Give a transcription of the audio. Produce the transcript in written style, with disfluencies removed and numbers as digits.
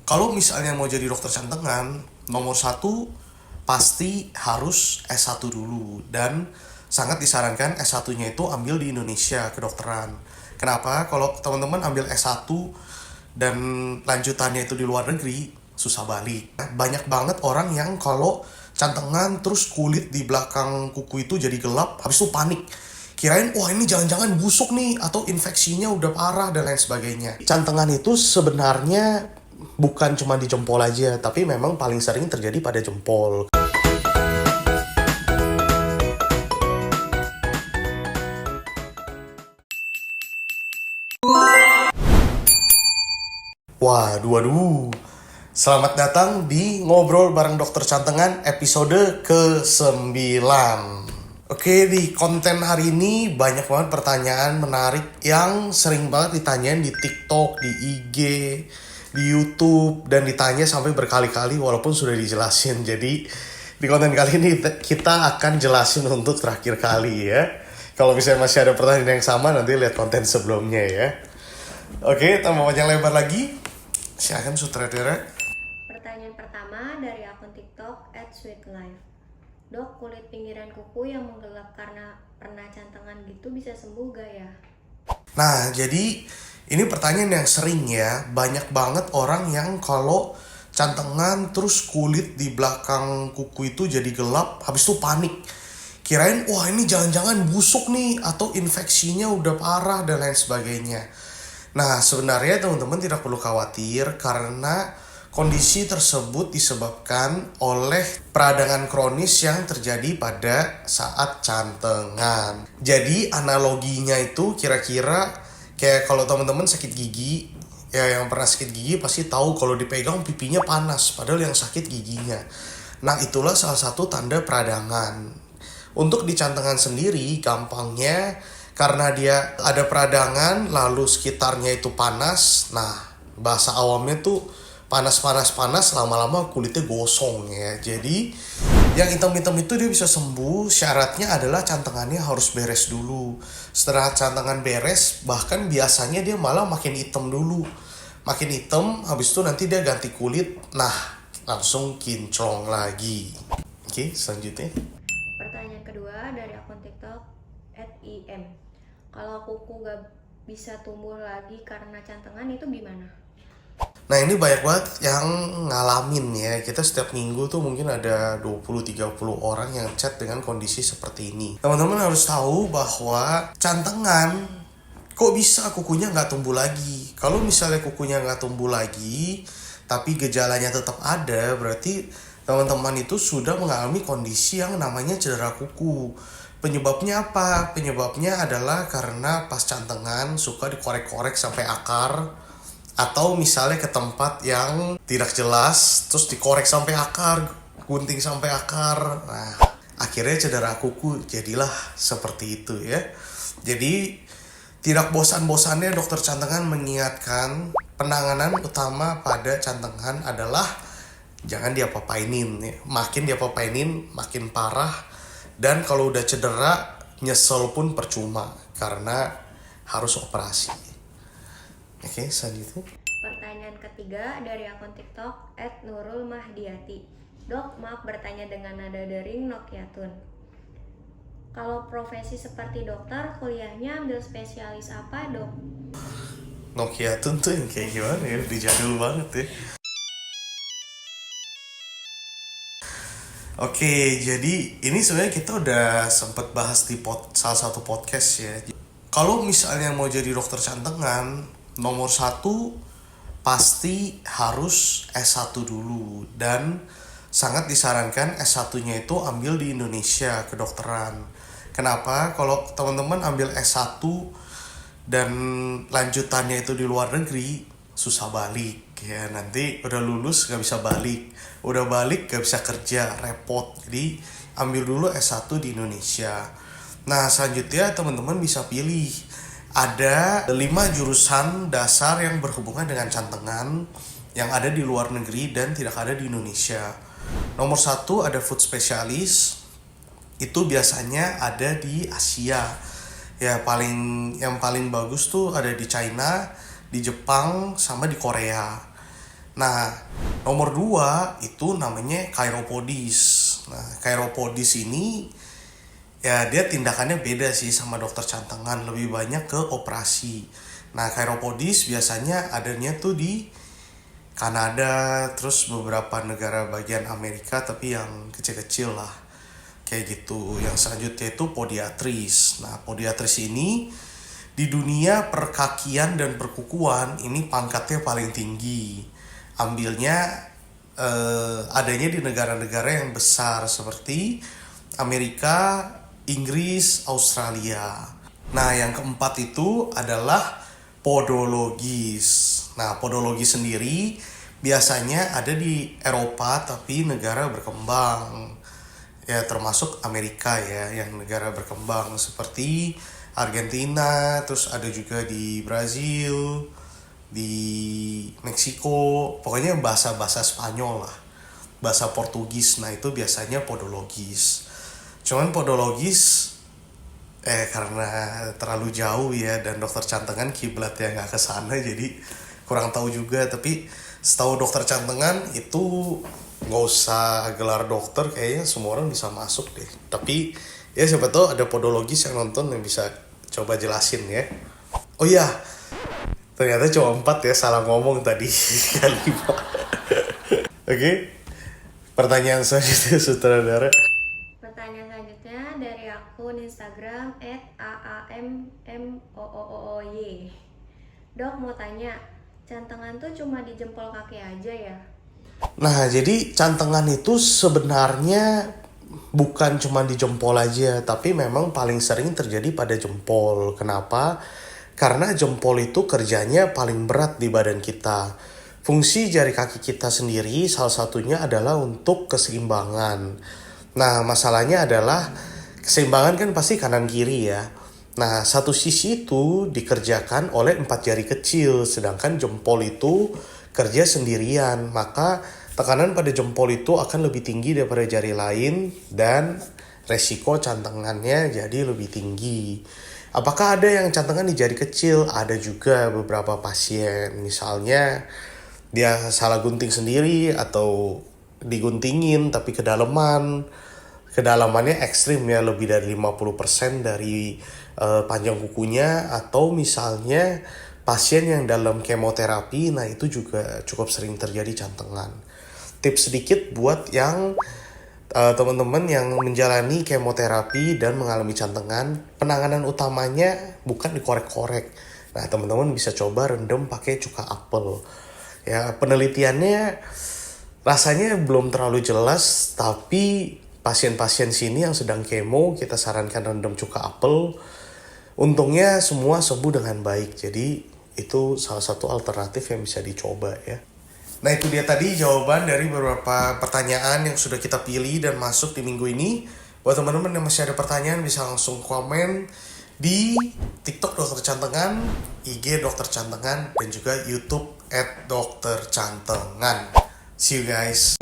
Kalau misalnya mau jadi dokter jantungan, nomor satu pasti harus S1 dulu. Dan sangat disarankan S1-nya itu ambil di Indonesia kedokteran. Kenapa? Kalau teman-teman ambil S1 dan lanjutannya itu di luar negeri, susah balik. Banyak banget orang yang kalau cantengan terus kulit di belakang kuku itu jadi gelap, habis itu panik. Kirain, wah ini jangan-jangan busuk nih, atau infeksinya udah parah, dan lain sebagainya. Cantengan itu sebenarnya bukan cuma di jempol aja, tapi memang paling sering terjadi pada jempol. Waduh. Selamat datang di Ngobrol bareng Dokter Cantengan episode ke-9. Oke, di konten hari ini banyak banget pertanyaan menarik yang sering banget ditanyain di TikTok, di IG, di YouTube, dan ditanya sampai berkali-kali walaupun sudah dijelasin. Jadi di konten kali ini kita akan jelasin untuk terakhir kali ya. Kalau misalnya masih ada pertanyaan yang sama, nanti lihat konten sebelumnya ya. Oke, tanpa panjang lebar lagi, silakan sutradara. Pertanyaan pertama dari akun TikTok @sweetlife. Dok, kulit pinggiran kuku yang menggelap karena pernah cantengan gitu bisa sembuh gak ya? Nah, jadi ini pertanyaan yang sering ya. Banyak banget orang yang kalau cantengan terus kulit di belakang kuku itu jadi gelap, habis itu panik. Kirain, wah ini jangan-jangan busuk nih, atau infeksinya udah parah, dan lain sebagainya. Nah, sebenarnya teman-teman tidak perlu khawatir karena kondisi tersebut disebabkan oleh peradangan kronis yang terjadi pada saat cantengan. Jadi analoginya itu kira-kira kayak kalau teman-teman sakit gigi, ya yang pernah sakit gigi pasti tahu kalau dipegang pipinya panas, padahal yang sakit giginya. Nah, itulah salah satu tanda peradangan. Untuk di cantengan sendiri, gampangnya karena dia ada peradangan lalu sekitarnya itu panas. Nah, bahasa awamnya tuh panas, lama-lama kulitnya gosong ya. Jadi yang hitam-hitam itu dia bisa sembuh, syaratnya adalah cantengannya harus beres dulu. Setelah cantengan beres, bahkan biasanya dia malah makin hitam dulu. Makin hitam, habis itu nanti dia ganti kulit, nah langsung kinclong lagi. Oke, selanjutnya. Pertanyaan kedua dari akun TikTok @im. Kalau kuku gak bisa tumbuh lagi karena cantengan itu gimana? Nah, ini banyak banget yang ngalamin ya. Kita setiap minggu tuh mungkin ada 20-30 orang yang chat dengan kondisi seperti ini. Teman-teman harus tahu bahwa cantengan kok bisa kukunya nggak tumbuh lagi. Kalau misalnya kukunya nggak tumbuh lagi, tapi gejalanya tetap ada, berarti teman-teman itu sudah mengalami kondisi yang namanya cedera kuku. Penyebabnya apa? Penyebabnya adalah karena pas cantengan suka dikorek-korek sampai akar, atau misalnya ke tempat yang tidak jelas terus dikorek sampai akar, gunting sampai akar. Nah, akhirnya cedera kuku jadilah seperti itu ya. Jadi tidak bosan-bosannya dokter cantengan mengingatkan penanganan utama pada cantengan adalah jangan diapa-apainin ya. Makin diapa-apainin makin parah, dan kalau udah cedera nyesel pun percuma karena harus operasi. Oke, selanjutnya. Pertanyaan ketiga dari akun TikTok @nurulmahdiati. Dok, maaf bertanya dengan nada dering Nokiatun. Kalau profesi seperti dokter, kuliahnya ambil spesialis apa, Dok? Nokia tuh yang kayak gimana ya, udah jadul banget ya. Oke, jadi ini sebenarnya kita udah sempet bahas di salah satu podcast ya. Kalau misalnya mau jadi dokter cantengan, nomor satu pasti harus S1 dulu. Dan sangat disarankan S1-nya itu ambil di Indonesia kedokteran. Kenapa? Kalau teman-teman ambil S1 dan lanjutannya itu di luar negeri, susah balik ya. Nanti udah lulus gak bisa balik, udah balik gak bisa kerja, repot. Jadi ambil dulu S1 di Indonesia. Nah, selanjutnya teman-teman bisa pilih. Ada 5 jurusan dasar yang berhubungan dengan cantengan yang ada di luar negeri dan tidak ada di Indonesia. Nomor 1 ada food specialist. Itu biasanya ada di Asia. Ya, yang paling bagus tuh ada di China, di Jepang, sama di Korea. Nah, nomor 2 itu namanya chiropodis. Nah, chiropodis ini ya dia tindakannya beda sih sama dokter cantengan, lebih banyak ke operasi. Nah, chiropodis biasanya adanya tuh di Kanada, terus beberapa negara bagian Amerika tapi yang kecil-kecil lah. Kayak gitu. Yang selanjutnya itu podiatris. Nah, podiatris ini di dunia perkakian dan perkukuan ini pangkatnya paling tinggi. Ambilnya adanya di negara-negara yang besar seperti Amerika, Inggris, Australia. Nah, yang keempat itu adalah podologis. Nah, podologis sendiri biasanya ada di Eropa tapi negara berkembang. Ya, termasuk Amerika ya, yang negara berkembang seperti Argentina, terus ada juga di Brazil, di Meksiko, pokoknya bahasa-bahasa Spanyol lah, bahasa Portugis. Nah, itu biasanya podologis. Cuman podologis karena terlalu jauh ya, dan dokter cantengan kiblatnya nggak ke sana, jadi kurang tahu juga. Tapi setahu dokter cantengan itu nggak usah gelar dokter, kayaknya semua orang bisa masuk deh. Tapi ya siapa tahu ada podologis yang nonton yang bisa coba jelasin ya. Oh iya, ternyata cuma 4 ya, salah ngomong tadi kali. Oke, pertanyaan selanjutnya sutradara. Pertanyaan selanjutnya dari akun Instagram @aammooy. Dok, mau tanya, cantengan tuh cuma di jempol kaki aja ya? Nah, jadi cantengan itu sebenarnya bukan cuma di jempol aja, tapi memang paling sering terjadi pada jempol. Kenapa? Karena jempol itu kerjanya paling berat di badan kita. Fungsi jari kaki kita sendiri salah satunya adalah untuk keseimbangan. Nah, masalahnya adalah keseimbangan kan pasti kanan kiri ya. Nah, satu sisi itu dikerjakan oleh 4 jari kecil, sedangkan jempol itu kerja sendirian. Maka tekanan pada jempol itu akan lebih tinggi daripada jari lain dan resiko cantengannya jadi lebih tinggi. Apakah ada yang cantengan di jari kecil? Ada juga beberapa pasien. Misalnya dia salah gunting sendiri atau diguntingin tapi kedalamannya ekstrim ya, lebih dari 50% dari panjang kukunya. Atau misalnya pasien yang dalam kemoterapi, nah itu juga cukup sering terjadi cantengan. Tips sedikit buat yang teman-teman yang menjalani kemoterapi dan mengalami cantengan, penanganan utamanya bukan dikorek-korek. Nah, teman-teman bisa coba rendam pakai cuka apel. Ya, penelitiannya rasanya belum terlalu jelas, tapi pasien-pasien sini yang sedang kemo kita sarankan rendam cuka apel. Untungnya semua sembuh dengan baik. Jadi itu salah satu alternatif yang bisa dicoba ya. Nah, itu dia tadi jawaban dari beberapa pertanyaan yang sudah kita pilih dan masuk di minggu ini. Buat teman-teman yang masih ada pertanyaan bisa langsung komen di TikTok Dokter Cantengan, IG Dokter Cantengan, dan juga YouTube @doktercantengan. See you guys.